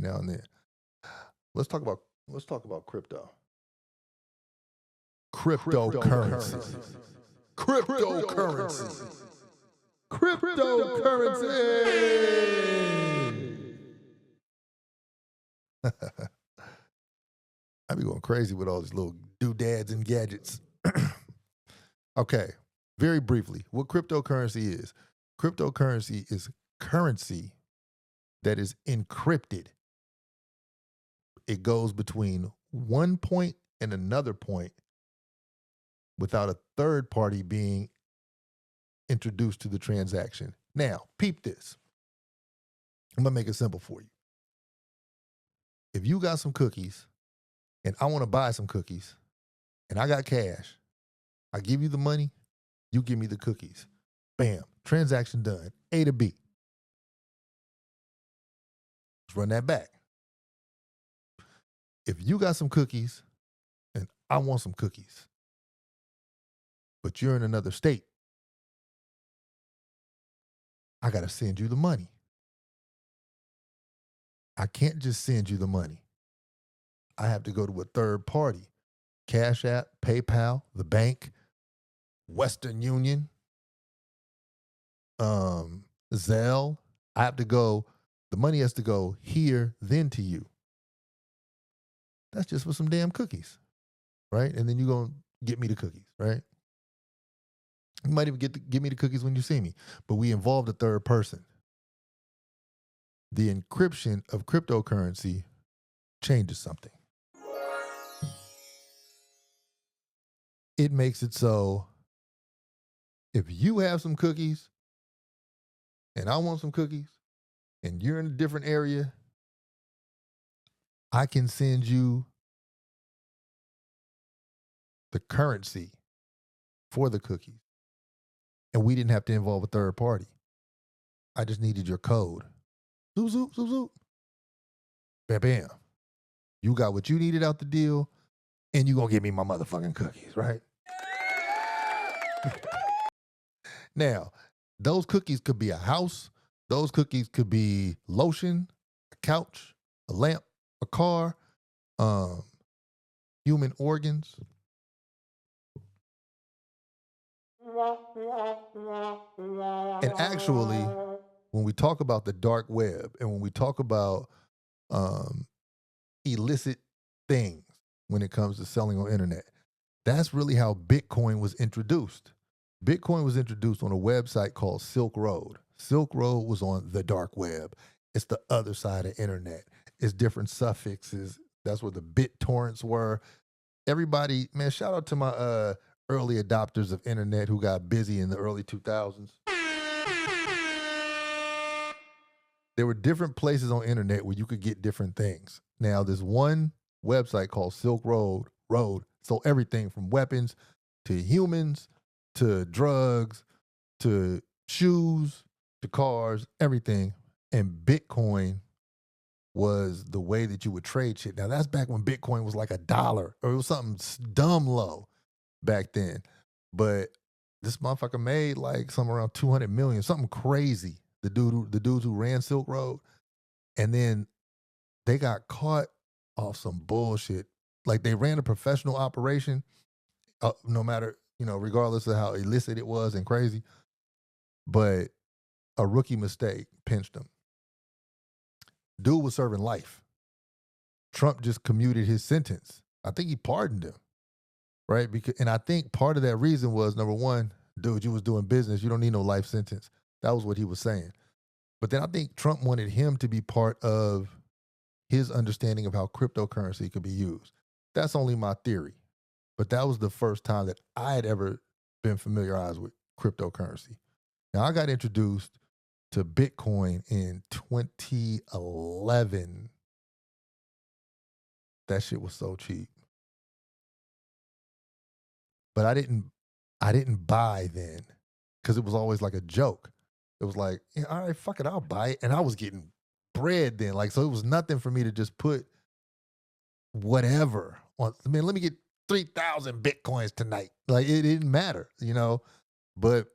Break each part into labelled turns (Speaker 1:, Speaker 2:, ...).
Speaker 1: now and then. Let's talk about crypto. Cryptocurrency. Cryptocurrency. Cryptocurrency. I be going crazy with all these little doodads and gadgets. Okay, very briefly, what cryptocurrency is. Cryptocurrency is currency that is encrypted. It goes between one point and another point without a third party being introduced to the transaction. Now, peep this. I'm going to make it simple for you. If you got some cookies and I want to buy some cookies and I got cash, I give you the money, you give me the cookies. Bam, transaction done, A to B. Let's run that back. If you got some cookies and I want some cookies, but you're in another state, I got to send you the money. I can't just send you the money. I have to go to a third party. Cash App, PayPal, the bank, Western Union, Zelle. I have to go, the money has to go here, then to you. That's just for some damn cookies, right? And then you're going to get me the cookies, right? You might even give me the cookies when you see me, but we involved a third person. The encryption of cryptocurrency changes something. It makes it so if you have some cookies and I want some cookies and you're in a different area, I can send you the currency for the cookies. And we didn't have to involve a third party. I just needed your code. Zoop, zoop, zoop, zoop. Bam, bam. You got what you needed out the deal, and you gonna give me my motherfucking cookies, right? Now, those cookies could be a house. Those cookies could be lotion, a couch, a lamp, a car, human organs. And actually, when we talk about the dark web and when we talk about illicit things when it comes to selling on internet, that's really how Bitcoin was introduced. Bitcoin was introduced on a website called Silk Road. Silk Road was on the dark web. It's the other side of internet. It's different suffixes. That's where the BitTorrents were. Everybody, man, shout out to my early adopters of internet who got busy in the early 2000s. There were different places on internet where you could get different things. Now, there's one website called Silk Road sold everything from weapons to humans to drugs to shoes to cars, everything. And Bitcoin was the way that you would trade shit. Now, that's back when Bitcoin was like $1 or it was something dumb low back then. But this motherfucker made like somewhere around 200 million, something crazy. The dudes who ran Silk Road. And then they got caught off some bullshit. Like they ran a professional operation, no matter, regardless of how illicit it was and crazy. But a rookie mistake pinched them. Dude was serving life. Trump just commuted his sentence. I think he pardoned him, right? And I think part of that reason was, number one, dude, you was doing business. You don't need no life sentence. That was what he was saying. But then I think Trump wanted him to be part of his understanding of how cryptocurrency could be used. That's only my theory. But that was the first time that I had ever been familiarized with cryptocurrency. Now, I got introduced to Bitcoin in 2011. That shit was so cheap. But I didn't buy then because it was always like a joke. It was like, yeah, all right, fuck it, I'll buy it. And I was getting bread then. Like, so it was nothing for me to just put whatever on. I mean, let me get 3,000 Bitcoins tonight. Like, it didn't matter, But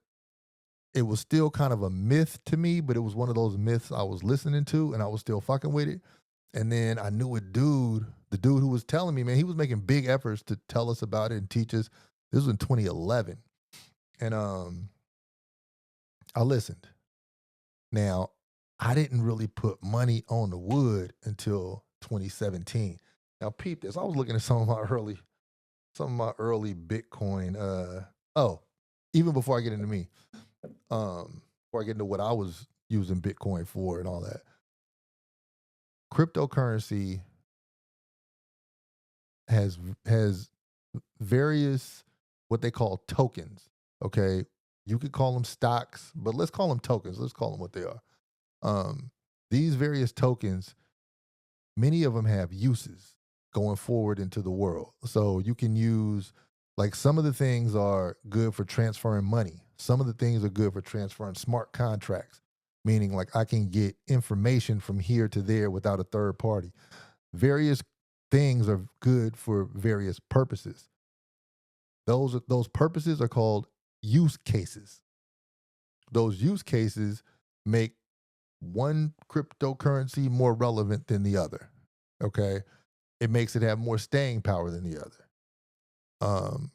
Speaker 1: it was still kind of a myth to me, but it was one of those myths I was listening to and I was still fucking with it. And then I knew the dude who was telling me, man, he was making big efforts to tell us about it and teach us. This was in 2011. And I listened. Now, I didn't really put money on the wood until 2017. Now, peep this. I was looking at some of my early Bitcoin. Oh, even before I get into me, before I get into what I was using Bitcoin for and all that, cryptocurrency has various what they call tokens. Okay, you could call them stocks, but let's call them tokens. Let's call them what they are. Um, these various tokens, many of them have uses going forward into the world. So you can use, like, some of the things are good for transferring money. Some of the things are good for transferring smart contracts, meaning like I can get information from here to there without a third party. Various things are good for various purposes. Those purposes are called use cases. Those use cases make one cryptocurrency more relevant than the other. Okay, it makes it have more staying power than the other. Um,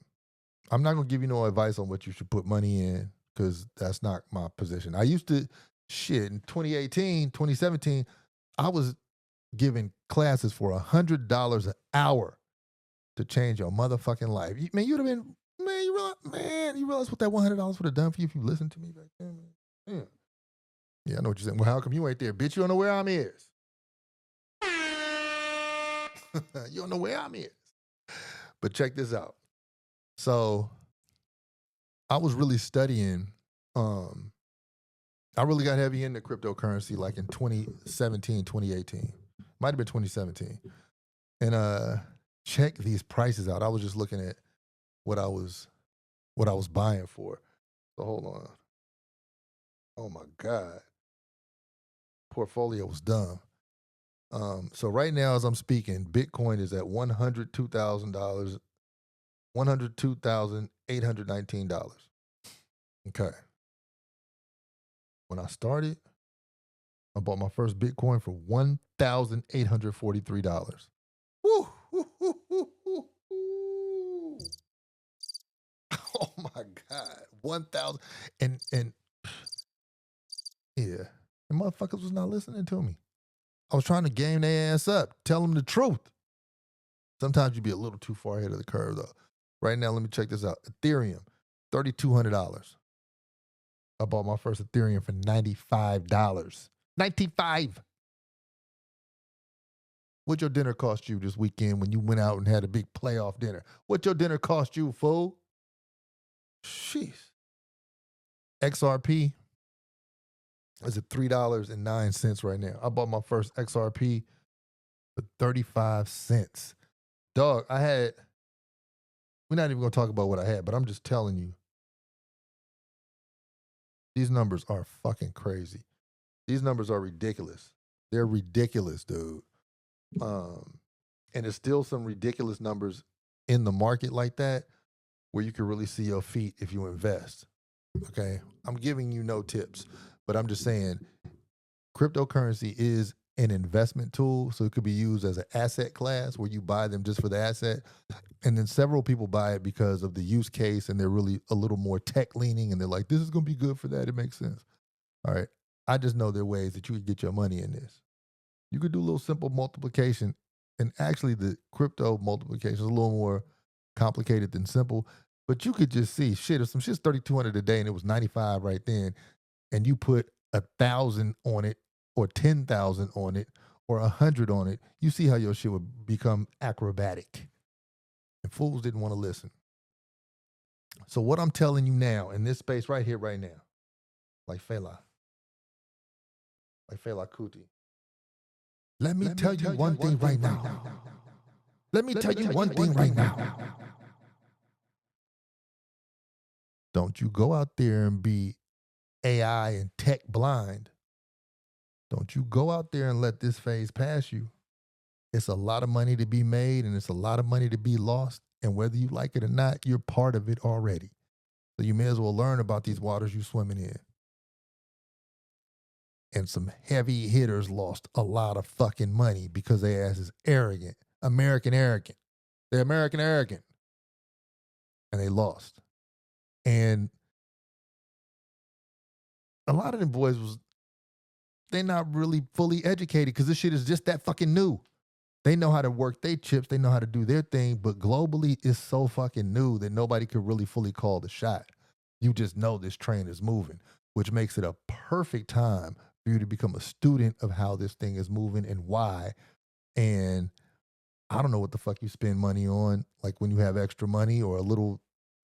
Speaker 1: I'm not gonna give you no advice on what you should put money in because that's not my position. I used to shit in 2018, 2017. I was giving classes for $100 an hour to change your motherfucking life. Man, you'd have been, you realize what that $100 would have done for you if you listened to me back then, man. Yeah, I know what you're saying. Well, how come you ain't there, bitch? You don't know where I'm is. You don't know where I'm is. But check this out. So I was really studying. I really got heavy into cryptocurrency like in 2017, 2018. Might have been 2017. And check these prices out. I was just looking at what I was buying for. So hold on. Oh my God. Portfolio was dumb. So right now, as I'm speaking, Bitcoin is at $102,000, $102,819. Okay. When I started, I bought my first Bitcoin for $1,843. Woo! Oh my God. 1,000 and yeah. And motherfuckers was not listening to me. I was trying to game their ass up, tell them the truth. Sometimes you be a little too far ahead of the curve, though. Right now, let me check this out. Ethereum, $3,200. I bought my first Ethereum for $95. 95. What your dinner cost you this weekend when you went out and had a big playoff dinner? What your dinner cost you, fool? Sheesh. XRP is at $3.09 right now. I bought my first XRP for 35 cents. Dog, we're not even going to talk about what I had, but I'm just telling you, these numbers are fucking crazy. These numbers are ridiculous. They're ridiculous, dude. And there's still some ridiculous numbers in the market like that where you can really see your feet if you invest. Okay. I'm giving you no tips, but I'm just saying cryptocurrency is an investment tool. So it could be used as an asset class where you buy them just for the asset. And then several people buy it because of the use case and they're really a little more tech leaning and they're like, this is going to be good for that. It makes sense. All right. I just know there are ways that you could get your money in this. You could do a little simple multiplication. And actually, the crypto multiplication is a little more complicated than simple. But you could just see, shit, if some shit's 3,200 a day and it was 95 right then, and you put 1,000 on it, or 10,000 on it, or 100 on it, you see how your shit would become acrobatic. And fools didn't want to listen. So what I'm telling you now in this space right here, right now, like Fela Kuti, let me tell you one thing right now. Let me tell you one thing right now. Don't you go out there and be AI and tech blind. Don't you go out there and let this phase pass you. It's a lot of money to be made and it's a lot of money to be lost. And whether you like it or not, you're part of it already. So you may as well learn about these waters you're swimming in. And some heavy hitters lost a lot of fucking money because their ass is arrogant. American arrogant. They're American arrogant. And they lost. And a lot of them boys they're not really fully educated because this shit is just that fucking new. They know how to work their chips. They know how to do their thing. But globally, it's so fucking new that nobody could really fully call the shot. You just know this train is moving, which makes it a perfect time for you to become a student of how this thing is moving and why. And I don't know what the fuck you spend money on, like when you have extra money or a little,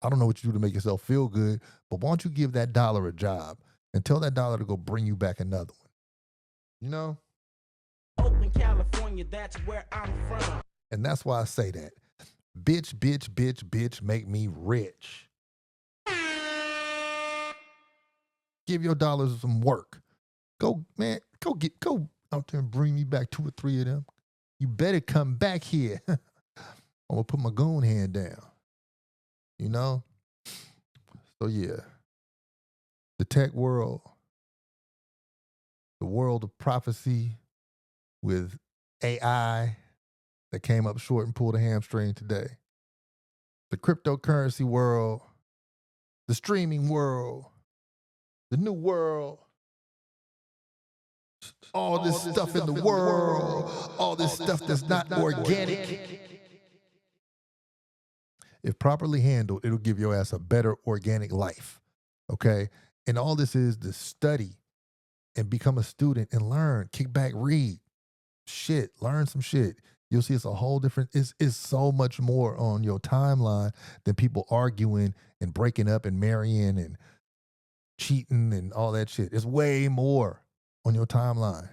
Speaker 1: I don't know what you do to make yourself feel good, but why don't you give that dollar a job and tell that dollar to go bring you back another one? You know?
Speaker 2: Oakland, California, that's where I'm from.
Speaker 1: And that's why I say that. Bitch, bitch, bitch, bitch, make me rich. Give your dollars some work. Go, man, go out there and bring me back 2 or 3 of them. You better come back here. I'm gonna put my goon hand down. You know? So yeah. The tech world, the world of prophecy with AI that came up short and pulled a hamstring today. The cryptocurrency world, the streaming world, the new world, all this stuff in the world, all this stuff that's not organic. If properly handled, it'll give your ass a better organic life. Okay? And all this is to study and become a student and learn, kick back, read shit, learn some shit. You'll see it's a whole different, it's so much more on your timeline than people arguing and breaking up and marrying and cheating and all that shit. It's way more on your timeline.